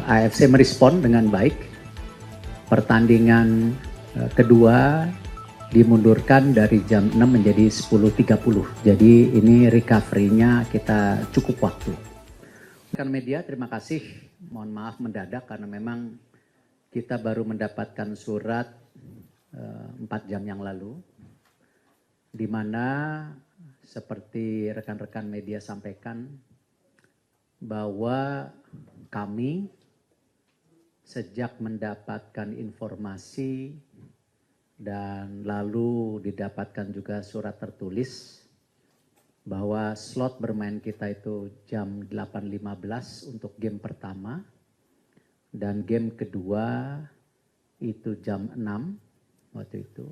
AFC merespon dengan baik. Pertandingan kedua dimundurkan dari jam 6 menjadi 10.30. Jadi ini recovery-nya kita cukup waktu. Rekan media, terima kasih. Mohon maaf mendadak karena memang kita baru mendapatkan surat 4 jam yang lalu, di mana seperti rekan-rekan media sampaikan bahwa kami sejak mendapatkan informasi dan lalu didapatkan juga surat tertulis bahwa slot bermain kita itu jam 8.15 untuk game pertama dan game kedua itu jam 6 waktu itu.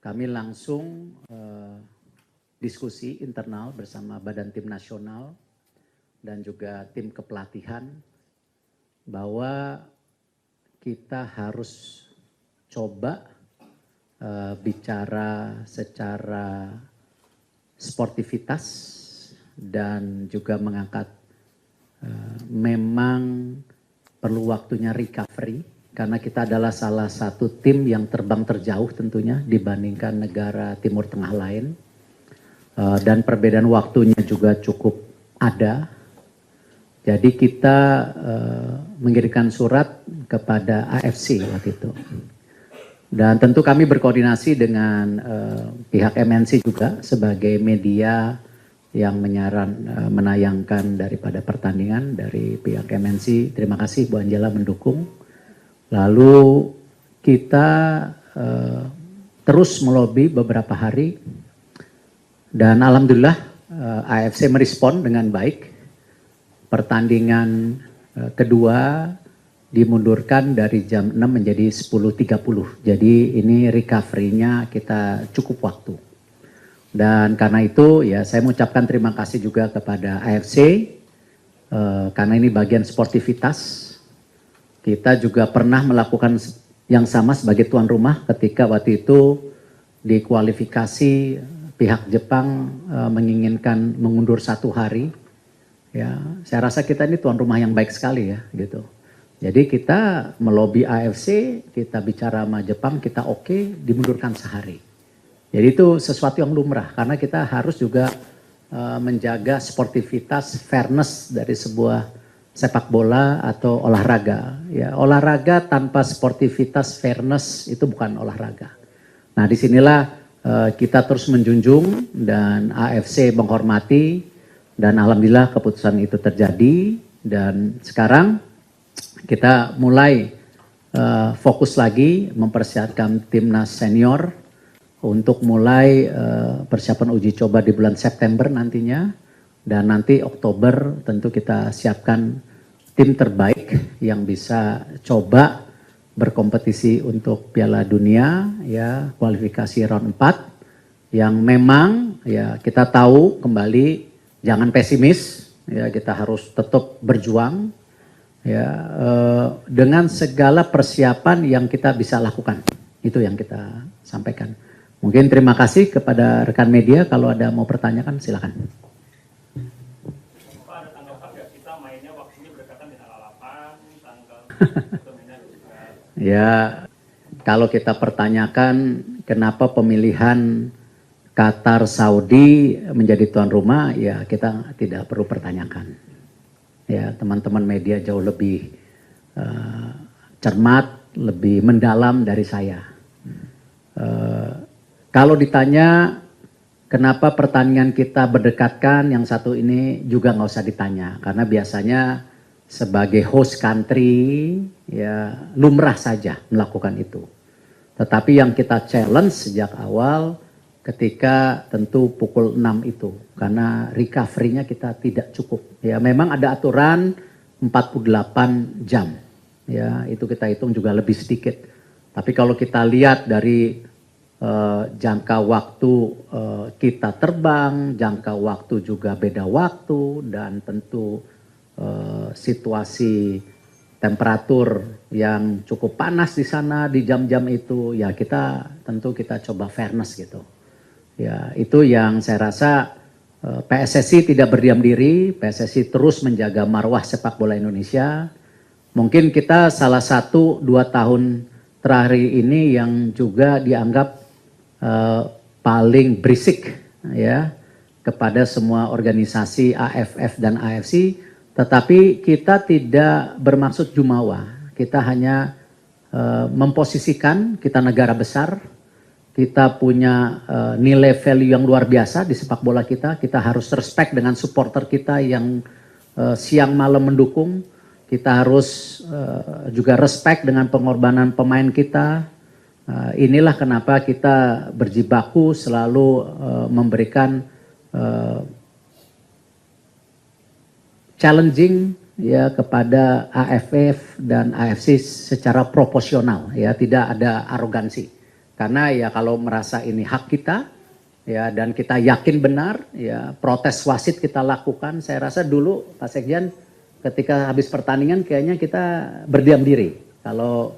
Kami langsung diskusi internal bersama Badan Tim Nasional dan juga tim kepelatihan bahwa kita harus coba bicara secara sportivitas dan juga mengangkat memang perlu waktunya recovery karena kita adalah salah satu tim yang terbang terjauh tentunya dibandingkan negara Timur Tengah lain dan perbedaan waktunya juga cukup ada. Jadi kita mengirimkan surat kepada AFC waktu itu. Dan tentu kami berkoordinasi dengan pihak MNC juga sebagai media yang menayangkan daripada pertandingan dari pihak MNC. Terima kasih Bu Angela mendukung. Lalu kita terus melobi beberapa hari dan alhamdulillah AFC merespon dengan baik. Pertandingan kedua dimundurkan dari jam 6 menjadi 10.30. Jadi ini recovery-nya kita cukup waktu. Dan karena itu ya saya mengucapkan terima kasih juga kepada AFC karena ini bagian sportivitas. Kita juga pernah melakukan yang sama sebagai tuan rumah ketika waktu itu di kualifikasi pihak Jepang menginginkan mengundur 1 hari. Ya, saya rasa kita ini tuan rumah yang baik sekali ya, gitu. Jadi kita melobi AFC, kita bicara sama Jepang, kita oke, dimundurkan sehari. Jadi itu sesuatu yang lumrah, karena kita harus juga menjaga sportivitas, fairness dari sebuah sepak bola atau olahraga. Ya, olahraga tanpa sportivitas, fairness itu bukan olahraga. Nah, disinilah kita terus menjunjung dan AFC menghormati. Dan alhamdulillah keputusan itu terjadi dan sekarang kita mulai fokus lagi mempersiapkan timnas senior untuk mulai persiapan uji coba di bulan September nantinya dan nanti Oktober tentu kita siapkan tim terbaik yang bisa coba berkompetisi untuk Piala Dunia ya kualifikasi round 4 yang memang ya kita tahu kembali jangan pesimis, ya kita harus tetap berjuang, ya dengan segala persiapan yang kita bisa lakukan. Itu yang kita sampaikan. Mungkin terima kasih kepada rekan media. Kalau ada mau pertanyakan, silakan. Pak, ada tanggapan nggak kita mainnya waktunya berdekatan dengan lalapan, tanggal Ya, kalau kita pertanyakan kenapa pemilihan Qatar Saudi menjadi tuan rumah, ya kita tidak perlu pertanyakan. Ya, teman-teman media jauh lebih cermat, lebih mendalam dari saya. Kalau ditanya kenapa pertandingan kita berdekatkan, yang satu ini juga nggak usah ditanya, karena biasanya sebagai host country ya lumrah saja melakukan itu. Tetapi yang kita challenge sejak awal ketika tentu pukul 6 itu karena recovery-nya kita tidak cukup. Ya memang ada aturan 48 jam. Ya, itu kita hitung juga lebih sedikit. Tapi kalau kita lihat dari jangka waktu kita terbang, jangka waktu juga beda waktu dan tentu situasi temperatur yang cukup panas di sana di jam-jam itu, ya kita tentu kita coba fairness gitu. Ya, itu yang saya rasa PSSI tidak berdiam diri, PSSI terus menjaga marwah sepak bola Indonesia. Mungkin kita salah satu 2 tahun terakhir ini yang juga dianggap paling berisik ya kepada semua organisasi AFF dan AFC, tetapi kita tidak bermaksud jumawa. Kita hanya memposisikan kita negara besar. Kita punya nilai value yang luar biasa di sepak bola kita. Kita harus respect dengan supporter kita yang siang malam mendukung. Kita harus juga respect dengan pengorbanan pemain kita. Inilah kenapa kita berjibaku selalu memberikan challenging ya kepada AFF dan AFC secara proporsional, ya, tidak ada arogansi. Karena ya kalau merasa ini hak kita, ya, dan kita yakin benar, ya, protes wasit kita lakukan. Saya rasa dulu Pak Sekjen ketika habis pertandingan kayaknya kita berdiam diri. Kalau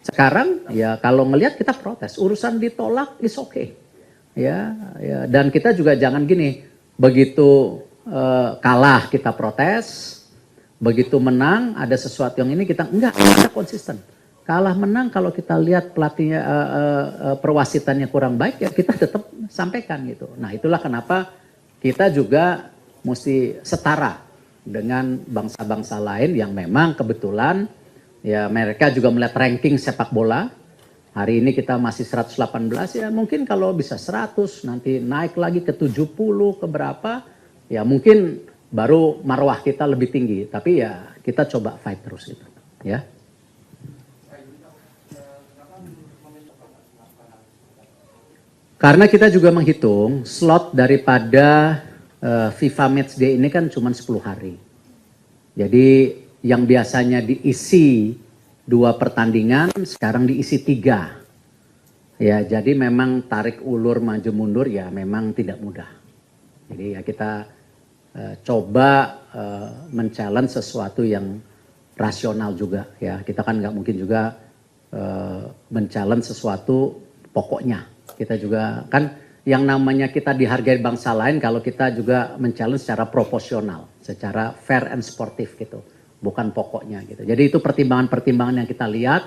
sekarang ya kalau ngelihat kita protes, urusan ditolak is okay. Ya, ya, dan kita juga jangan gini, begitu kalah kita protes, begitu menang ada sesuatu yang ini kita enggak, kita konsisten. Kalah menang kalau kita lihat pelatihnya perwasitannya kurang baik ya kita tetap sampaikan gitu. Nah itulah kenapa kita juga mesti setara dengan bangsa-bangsa lain yang memang kebetulan ya mereka juga melihat ranking sepak bola. Hari ini kita masih 118 ya mungkin kalau bisa 100 nanti naik lagi ke 70 ke berapa ya mungkin baru marwah kita lebih tinggi. Tapi ya kita coba fight terus gitu ya. Karena kita juga menghitung slot daripada FIFA Matchday ini kan cuma 10 hari. Jadi yang biasanya diisi 2 pertandingan sekarang diisi 3. Ya, jadi memang tarik ulur maju mundur ya memang tidak mudah. Jadi ya kita coba men-challenge sesuatu yang rasional juga ya. Kita kan nggak mungkin juga men-challenge sesuatu pokoknya. Kita juga kan yang namanya kita dihargai bangsa lain kalau kita juga men-challenge secara proporsional, secara fair and sportif gitu, bukan pokoknya gitu. Jadi itu pertimbangan-pertimbangan yang kita lihat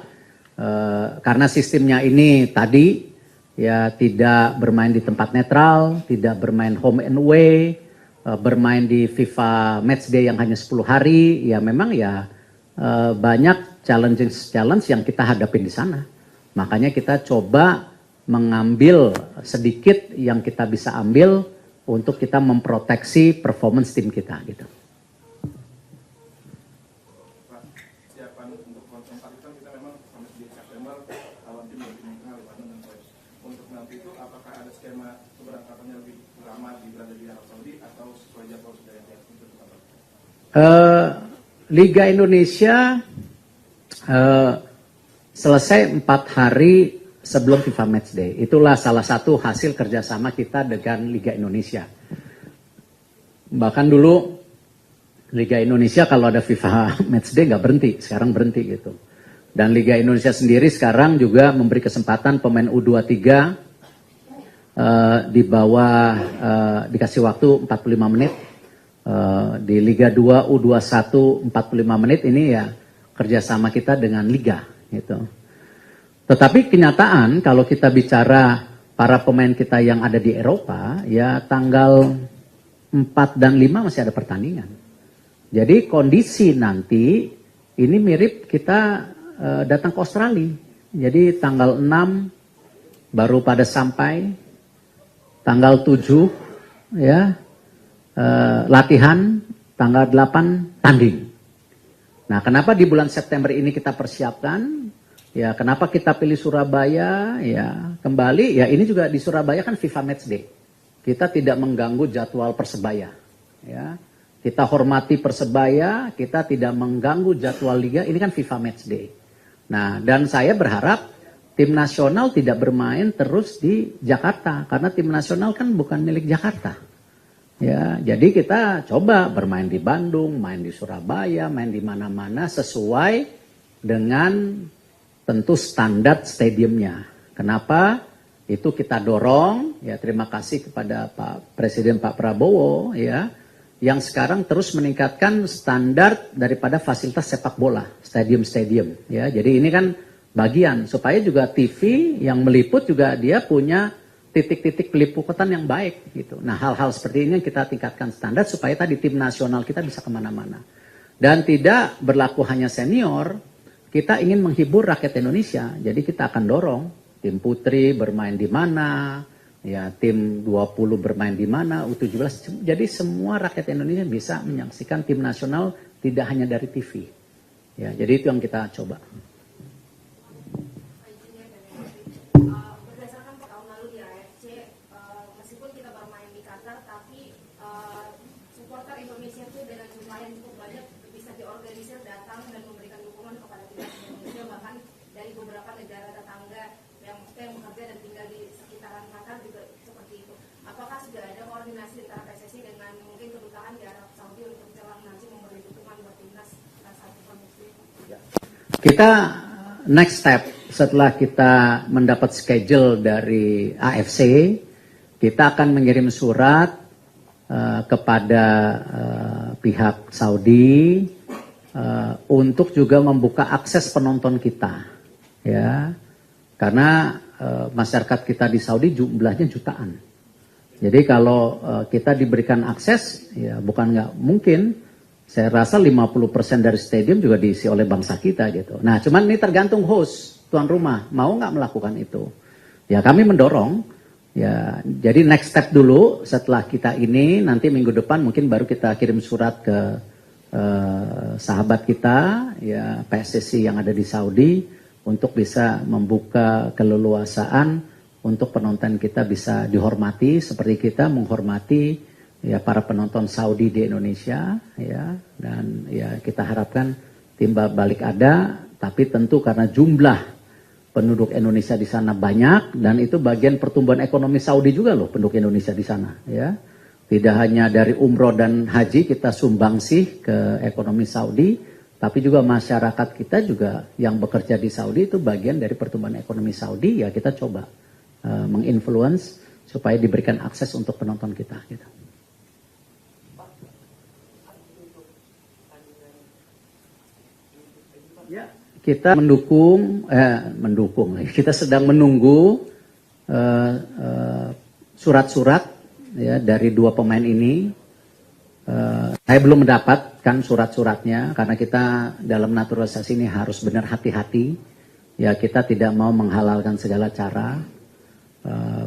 karena sistemnya ini tadi ya tidak bermain di tempat netral, tidak bermain home and away, bermain di FIFA Matchday yang hanya 10 hari, ya memang ya banyak challenge yang kita hadapin di sana. Makanya kita coba mengambil sedikit yang kita bisa ambil untuk kita memproteksi performance tim kita gitu. Pak, siapan untuk konten kan kita memang sampai di September lawan tim lebih mengenal Lebanon dan Kuwait. Untuk nanti itu apakah ada skema keberangkatannya lebih lama berada di Arab Saudi atau sesuai jadwal sudah yang itu Liga Indonesia selesai 4 hari sebelum FIFA Matchday. Itulah salah satu hasil kerjasama kita dengan Liga Indonesia. Bahkan dulu Liga Indonesia kalau ada FIFA Matchday nggak berhenti, sekarang berhenti gitu. Dan Liga Indonesia sendiri sekarang juga memberi kesempatan pemain U23 di bawah dikasih waktu 45 menit. Di Liga 2 U21 45 menit ini ya kerjasama kita dengan Liga gitu. Tetapi kenyataan kalau kita bicara para pemain kita yang ada di Eropa, ya tanggal 4 dan 5 masih ada pertandingan. Jadi kondisi nanti ini mirip kita datang ke Australia. Jadi tanggal 6 baru pada sampai, tanggal 7 ya latihan, tanggal 8 tanding. Nah kenapa di bulan September ini kita persiapkan? Ya, kenapa kita pilih Surabaya? Ya, kembali, ya ini juga di Surabaya kan FIFA Matchday. Kita tidak mengganggu jadwal Persebaya. Ya, kita hormati Persebaya, kita tidak mengganggu jadwal Liga. Ini kan FIFA Matchday. Nah, dan saya berharap tim nasional tidak bermain terus di Jakarta, karena tim nasional kan bukan milik Jakarta. Ya, jadi kita coba bermain di Bandung, main di Surabaya, main di mana-mana sesuai dengan tentu standar stadiumnya. Kenapa? itu kita dorong. Ya, terima kasih kepada Pak Presiden Pak Prabowo ya, yang sekarang terus meningkatkan standar daripada fasilitas sepak bola, stadium-stadium ya. Jadi ini kan bagian supaya juga TV yang meliput juga dia punya titik-titik peliputan yang baik gitu. Nah, hal-hal seperti ini kita tingkatkan standar supaya tadi tim nasional kita bisa kemana-mana. Dan tidak berlaku hanya senior, kita ingin menghibur rakyat Indonesia. Jadi kita akan dorong tim putri bermain di mana, ya tim 20 bermain di mana, U17. Jadi semua rakyat Indonesia bisa menyaksikan tim nasional tidak hanya dari TV. Ya, jadi itu yang kita coba. Berdasarkan tahun lalu di AFC, meskipun kita bermain di Qatar, tapi supporter Indonesia itu dengan jumlah yang cukup banyak bisa diorganisir datang dan memberikan dukungan kepada timnas Indonesia, bahkan dari beberapa negara tetangga yang bekerja dan tinggal di sekitaran Qatar juga seperti itu. Apakah sudah ada koordinasi antara PSSI dengan mungkin kedutaan di Arab Saudi untuk jelang nanti memberi dukungan buat timnas saat muslim? Kita next step setelah kita mendapat schedule dari AFC, kita akan mengirim surat kepada pihak Saudi untuk juga membuka akses penonton kita, ya, karena masyarakat kita di Saudi jumlahnya jutaan. Jadi kalau kita diberikan akses, ya bukan nggak mungkin. Saya rasa 50% dari stadium juga diisi oleh bangsa kita gitu. Nah, cuman ini tergantung host, tuan rumah, mau nggak melakukan itu. Ya kami mendorong, ya jadi next step dulu setelah kita ini, nanti minggu depan mungkin baru kita kirim surat ke sahabat kita, ya PSSI yang ada di Saudi, untuk bisa membuka keleluasaan untuk penonton kita bisa dihormati, seperti kita menghormati ya para penonton Saudi di Indonesia, ya, dan ya kita harapkan timbal balik ada, tapi tentu karena jumlah penduduk Indonesia di sana banyak dan itu bagian pertumbuhan ekonomi Saudi juga loh, penduduk Indonesia di sana, ya. Tidak hanya dari umroh dan haji kita sumbangsih ke ekonomi Saudi, tapi juga masyarakat kita juga yang bekerja di Saudi itu bagian dari pertumbuhan ekonomi Saudi, ya kita coba menginfluence supaya diberikan akses untuk penonton kita, gitu. Ya, kita mendukung, kita sedang menunggu surat-surat ya dari dua pemain ini. Saya belum mendapatkan surat-suratnya karena kita dalam naturalisasi ini harus benar hati-hati. Ya, kita tidak mau menghalalkan segala cara.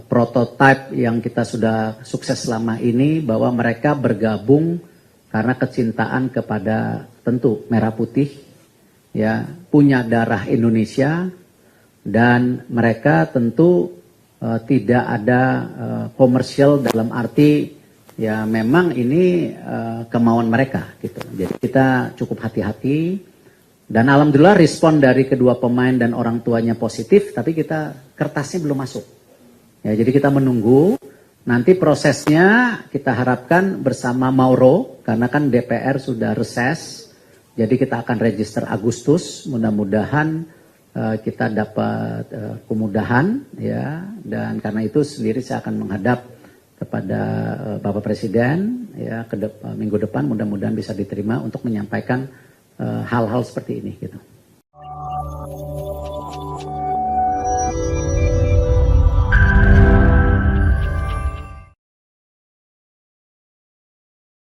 Prototipe yang kita sudah sukses selama ini bahwa mereka bergabung karena kecintaan kepada tentu merah putih. Ya, punya darah Indonesia dan mereka tentu tidak ada komersial dalam arti ya memang ini kemauan mereka gitu. Jadi kita cukup hati-hati dan alhamdulillah respon dari kedua pemain dan orang tuanya positif, tapi kita kertasnya belum masuk. Ya, jadi kita menunggu nanti prosesnya kita harapkan bersama Mauro karena kan DPR sudah reses. Jadi kita akan register Agustus, mudah-mudahan kita dapat kemudahan ya, dan karena itu sendiri saya akan menghadap kepada Bapak Presiden ya minggu depan mudah-mudahan bisa diterima untuk menyampaikan hal-hal seperti ini gitu.